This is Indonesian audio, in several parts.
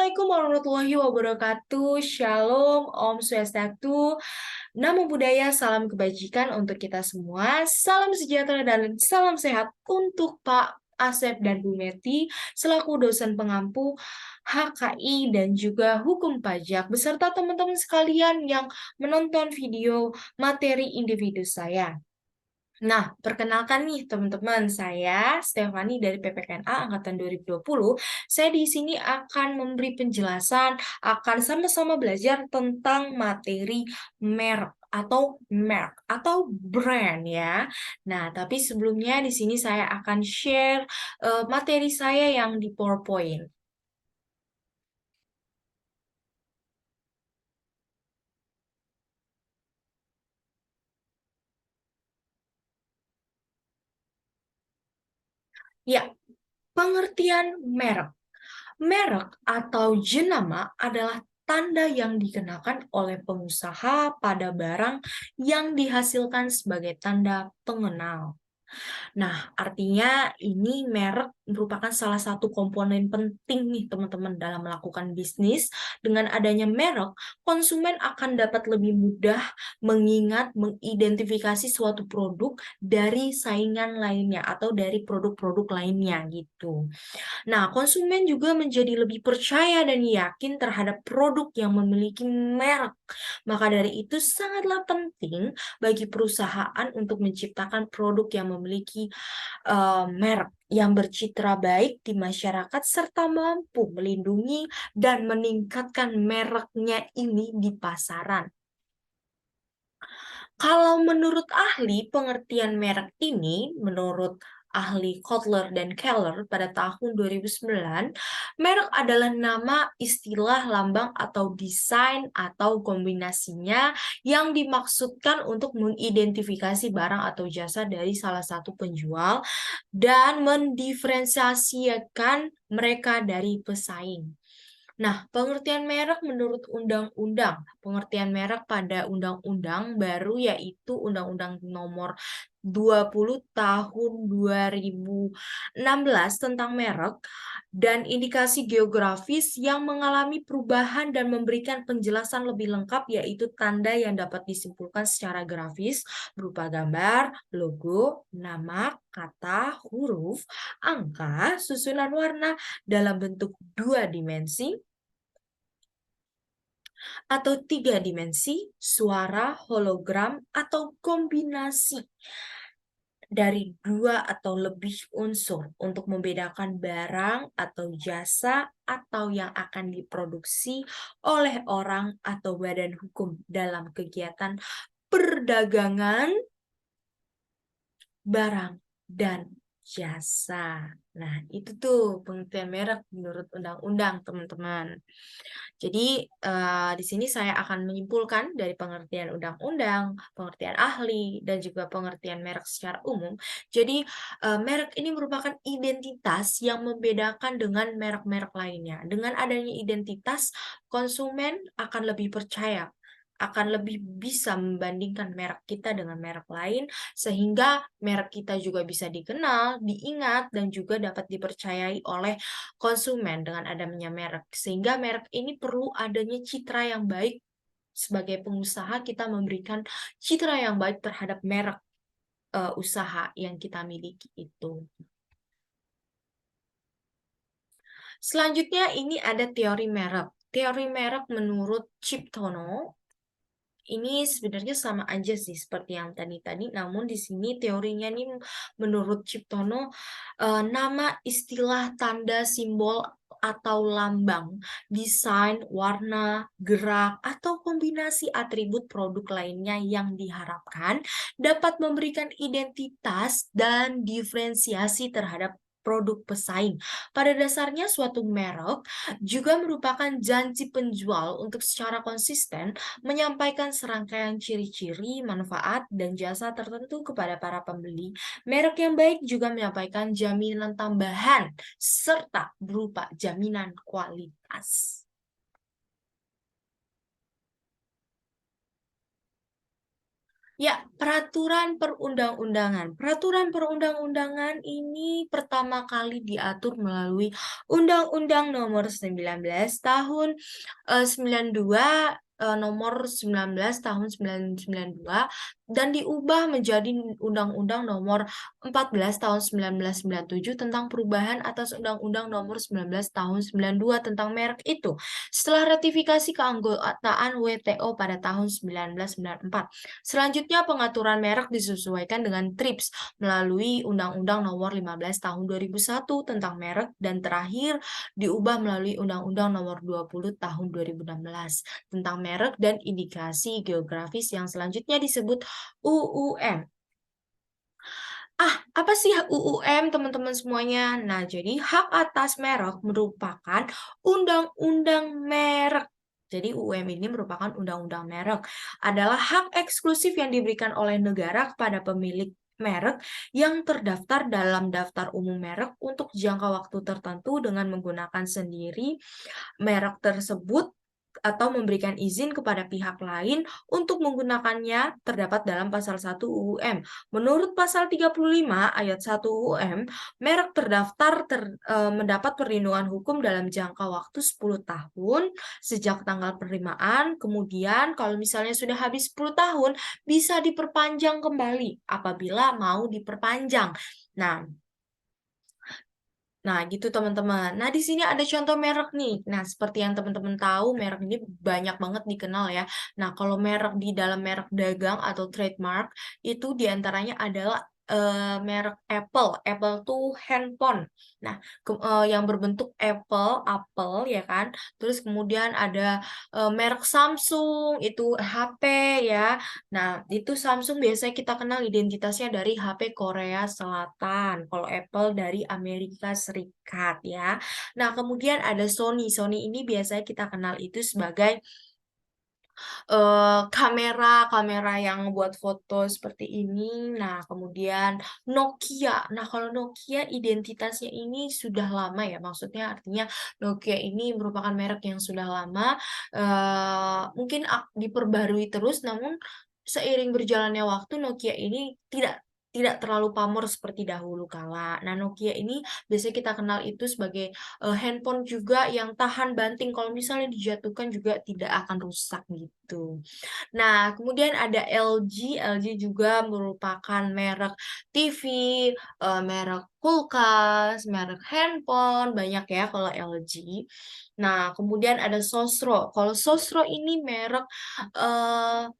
Assalamualaikum warahmatullahi wabarakatuh. Shalom, Om Swastiastu, Namo Buddhaya, salam kebajikan untuk kita semua. Salam sejahtera dan salam sehat untuk Pak Asep dan Bu Meti selaku dosen pengampu HKI dan juga hukum pajak beserta teman-teman sekalian yang menonton video materi individu saya. Nah, perkenalkan nih teman-teman, saya Stefani dari PPKNA Angkatan 2020. Saya di sini akan memberi penjelasan, akan sama-sama belajar tentang materi merek atau brand ya. Nah, tapi sebelumnya di sini saya akan share materi saya yang di PowerPoint. Ya, pengertian merek. Merek atau jenama adalah tanda yang dikenakan oleh pengusaha pada barang yang dihasilkan sebagai tanda pengenal. Nah, artinya ini merek merupakan salah satu komponen penting nih teman-teman dalam melakukan bisnis. Dengan adanya merek, konsumen akan dapat lebih mudah mengingat, mengidentifikasi suatu produk dari saingan lainnya atau dari produk-produk lainnya gitu. Nah, konsumen juga menjadi lebih percaya dan yakin terhadap produk yang memiliki merek. Maka dari itu sangatlah penting bagi perusahaan untuk menciptakan produk yang memiliki merek yang bercitra baik di masyarakat serta mampu melindungi dan meningkatkan mereknya ini di pasaran. Kalau menurut ahli, pengertian merek ini, menurut ahli Kotler dan Keller pada tahun 2009, merek adalah nama, istilah, lambang, atau desain atau kombinasinya yang dimaksudkan untuk mengidentifikasi barang atau jasa dari salah satu penjual dan mendiferensiasikan mereka dari pesaing. Nah, pengertian merek menurut undang-undang, pengertian merek pada undang-undang baru yaitu Undang-Undang Nomor 20 Tahun 2016 tentang merek dan indikasi geografis yang mengalami perubahan dan memberikan penjelasan lebih lengkap yaitu tanda yang dapat disimpulkan secara grafis berupa gambar, logo, nama, kata, huruf, angka, susunan warna dalam bentuk dua dimensi atau tiga dimensi, suara, hologram, atau kombinasi dari dua atau lebih unsur untuk membedakan barang atau jasa atau yang akan diproduksi oleh orang atau badan hukum dalam kegiatan perdagangan barang dan jasa. Nah, itu tuh pengertian merek menurut undang-undang, teman-teman. Jadi, di sini saya akan menyimpulkan dari pengertian undang-undang, pengertian ahli, dan juga pengertian merek secara umum. Jadi, merek ini merupakan identitas yang membedakan dengan merek-merek lainnya. Dengan adanya identitas, konsumen akan lebih percaya, akan lebih bisa membandingkan merek kita dengan merek lain, sehingga merek kita juga bisa dikenal, diingat, dan juga dapat dipercayai oleh konsumen dengan adanya merek. Sehingga merek ini perlu adanya citra yang baik. Sebagai pengusaha, kita memberikan citra yang baik terhadap merek usaha yang kita miliki itu. Selanjutnya ini ada teori merek. Teori merek menurut Ciptono ini sebenarnya sama aja sih seperti yang tadi-tadi, namun di sini teorinya nih menurut Ciptono nama, istilah, tanda, simbol atau lambang, desain, warna, gerak, atau kombinasi atribut produk lainnya yang diharapkan dapat memberikan identitas dan diferensiasi terhadap produk pesaing. Pada dasarnya suatu merek juga merupakan janji penjual untuk secara konsisten menyampaikan serangkaian ciri-ciri, manfaat, dan jasa tertentu kepada para pembeli. Merek yang baik juga menyampaikan jaminan tambahan serta berupa jaminan kualitas. Ya, peraturan perundang-undangan. Peraturan perundang-undangan ini pertama kali diatur melalui Undang-Undang Nomor 19 Tahun 92, Nomor 19 Tahun 1992, dan diubah menjadi Undang-Undang Nomor 14 Tahun 1997 tentang perubahan atas Undang-Undang Nomor 19 Tahun 92 tentang merek itu. Setelah ratifikasi keanggotaan WTO pada tahun 1994. Selanjutnya, pengaturan merek disesuaikan dengan TRIPS melalui Undang-Undang Nomor 15 Tahun 2001 tentang merek, dan terakhir diubah melalui Undang-Undang Nomor 20 Tahun 2016 tentang merek dan indikasi geografis yang selanjutnya disebut UUM. Apa sih UUM, teman-teman semuanya? Nah, jadi hak atas merek merupakan undang-undang merek. Jadi UUM ini merupakan undang-undang merek. Adalah hak eksklusif yang diberikan oleh negara kepada pemilik merek yang terdaftar dalam daftar umum merek untuk jangka waktu tertentu dengan menggunakan sendiri merek tersebut atau memberikan izin kepada pihak lain untuk menggunakannya terdapat dalam pasal 1 UUM. Menurut pasal 35 ayat 1 UUM, merek terdaftar mendapat perlindungan hukum dalam jangka waktu 10 tahun sejak tanggal penerimaan. Kemudian kalau misalnya sudah habis 10 tahun, bisa diperpanjang kembali apabila mau diperpanjang. Nah, gitu teman-teman. Nah, di sini ada contoh merek nih. Nah, seperti yang teman-teman tahu, merek ini banyak banget dikenal ya. Nah, kalau merek di dalam merek dagang atau trademark, itu diantaranya adalah merek Apple. Apple tuh handphone. Nah, yang berbentuk apple ya kan. Terus kemudian ada merek Samsung, itu HP ya. Nah, itu Samsung biasanya kita kenal identitasnya dari HP Korea Selatan. Kalau Apple dari Amerika Serikat ya. Nah, kemudian ada Sony. Sony ini biasanya kita kenal itu sebagai kamera yang buat foto seperti ini. Nah, kemudian Nokia. Nah, kalau Nokia identitasnya ini sudah lama ya. Maksudnya artinya Nokia ini merupakan merek yang sudah lama. Mungkin diperbarui terus, namun seiring berjalannya waktu Nokia ini tidak terlalu pamor seperti dahulu kala. Nah, Nokia ini biasanya kita kenal itu sebagai handphone juga yang tahan banting. Kalau misalnya dijatuhkan juga tidak akan rusak gitu. Nah, kemudian ada LG. LG juga merupakan merek TV, merek kulkas, merek handphone, banyak ya kalau LG. Nah, kemudian ada Sosro. Kalau Sosro ini merek eh,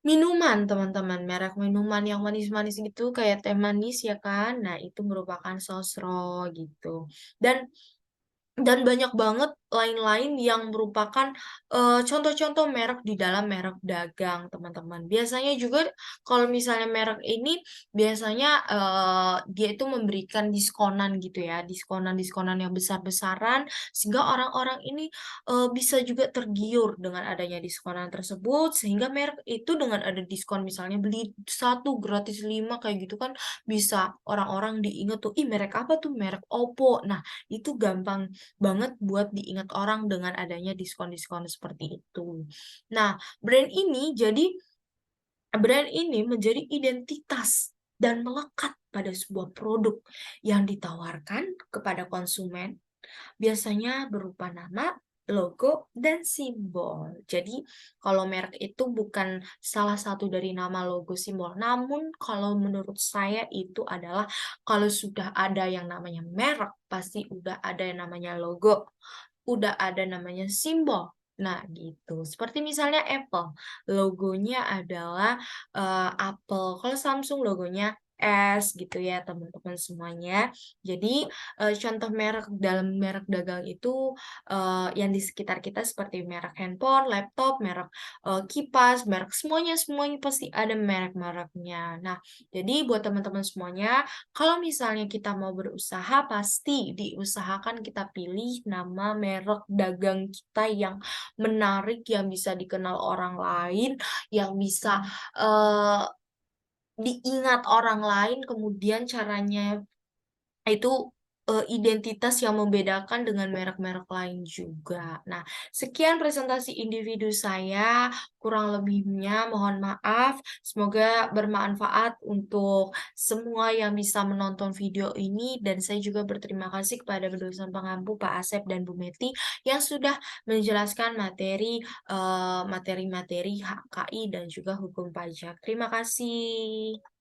minuman, teman-teman. Merek minuman yang manis-manis gitu, kayak teh manis ya kan. Nah, itu merupakan Sosro gitu. Dan banyak banget lain-lain yang merupakan contoh-contoh merek di dalam merek dagang, teman-teman. Biasanya juga kalau misalnya merek ini biasanya dia itu memberikan diskonan gitu ya, diskonan-diskonan yang besar-besaran sehingga orang-orang ini bisa juga tergiur dengan adanya diskonan tersebut, sehingga merek itu dengan ada diskon misalnya beli satu gratis 5 kayak gitu kan, bisa orang-orang diinget tuh, ih merek apa tuh, merek Oppo. Nah, itu gampang banget buat diingat orang dengan adanya diskon-diskon seperti itu. Nah, brand ini menjadi identitas dan melekat pada sebuah produk yang ditawarkan kepada konsumen, biasanya berupa nama, logo, dan simbol. Jadi, kalau merek itu bukan salah satu dari nama, logo, simbol. Namun, kalau menurut saya itu adalah kalau sudah ada yang namanya merek, pasti udah ada yang namanya logo, udah ada namanya simbol. Nah, gitu. Seperti misalnya Apple, logonya adalah apel. Kalau Samsung logonya S gitu ya, teman-teman semuanya. Jadi, contoh merek dalam merek dagang itu yang di sekitar kita seperti merek handphone, laptop, merek kipas, merek semuanya semuanya pasti ada merek-mereknya. Nah, jadi buat teman-teman semuanya, kalau misalnya kita mau berusaha, pasti diusahakan kita pilih nama merek dagang kita yang menarik, yang bisa dikenal orang lain, yang bisa diingat orang lain, kemudian caranya itu identitas yang membedakan dengan merek-merek lain juga. Nah, sekian presentasi individu saya, kurang lebihnya mohon maaf. Semoga bermanfaat untuk semua yang bisa menonton video ini dan saya juga berterima kasih kepada dosen pengampu Pak Asep dan Bu Meti yang sudah menjelaskan materi-materi HKI dan juga hukum pajak. Terima kasih.